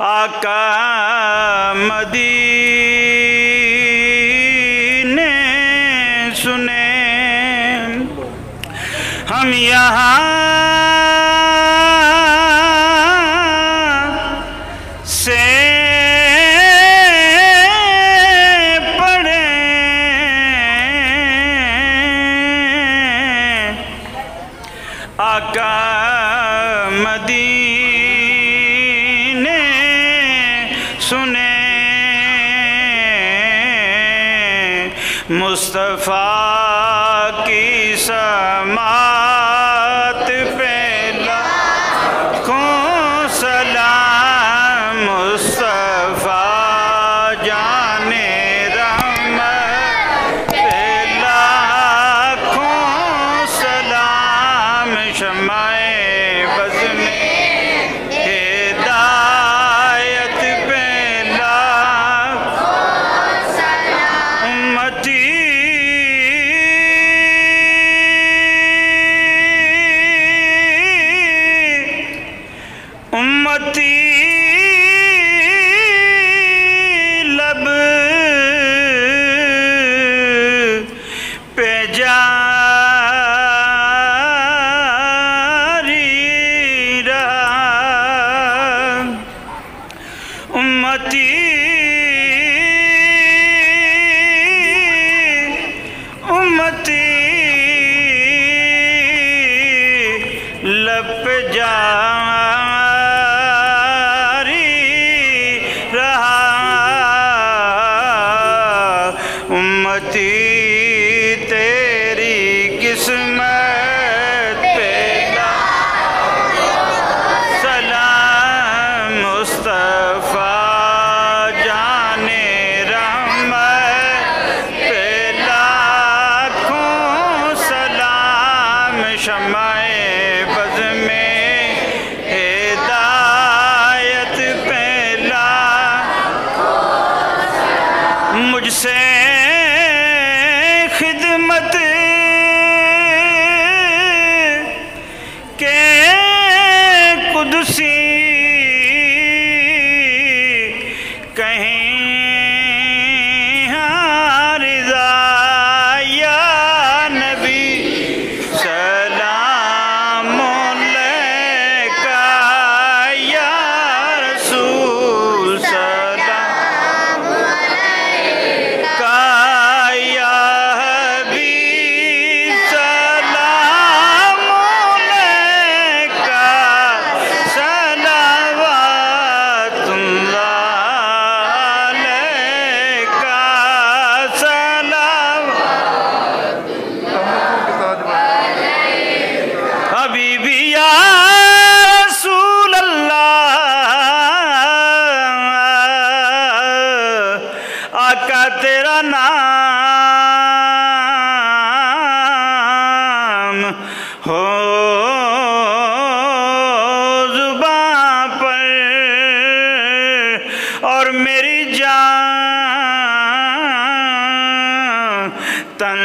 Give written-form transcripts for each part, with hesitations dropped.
आका मदीने सुने हम यहाँ से पढ़े आका मदीने सुने मुस्तफ़ा की समात पे लाखों सलाम मुस्तफ़ा जाने रहमत पे लाखों सलाम शमाए बज़ में हिदायत पे लाखों सलाम उम्मती उम्मती लब पे जारी रहा उम्मती उम्मती लब पे उम्मती तेरी किस्मत पे सलाम मुस्तफ़ा जाने रहमत पे लाखों सलाम शमाए बज़ में हिदायत पे लाखों मुझसे खिदमत के कुदसी कहीं रिज़ा या नबी सलाम अलैका या रसूल सलाम अलैका या हबीब सलाम अलैका सलावतुल्लाह अलैका सलावतुल्लाह हबीबी या रसूल अल्लाह आका तेरा नाम हो ज़ुबां पर और मेरी जान तन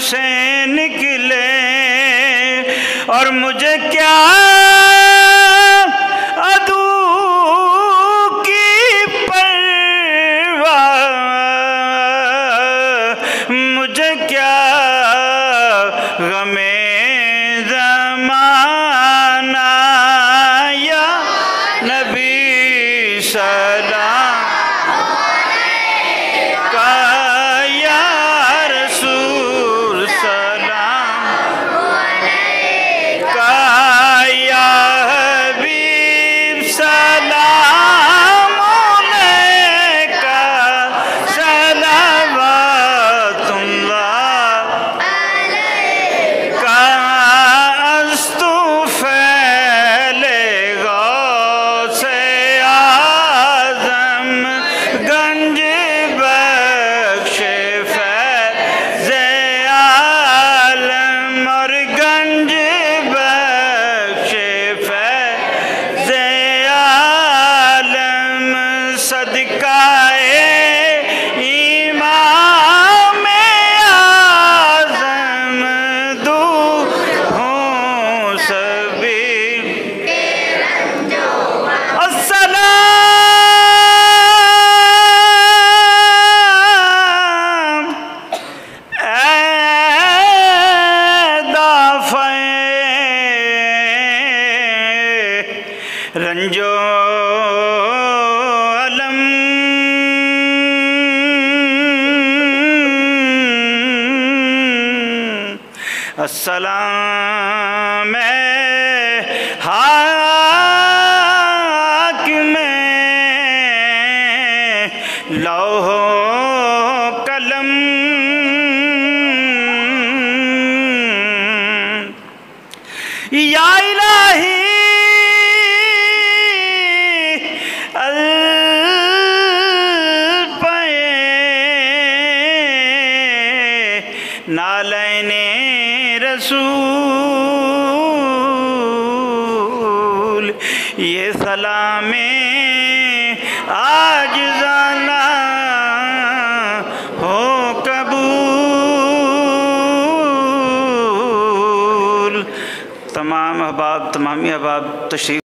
से निकले और मुझे क्या अदू की परवाह मुझे क्या गमे ज़माना या नबी सलाम का या रसूल सलाम का रंजो अलम अस्सलाम हाकिम लौहो कलम या इलाही नालैने रसूल ये सलामे आज जाना हो कबूल। तमाम अहबाब तमामी अहबाब तशरीफ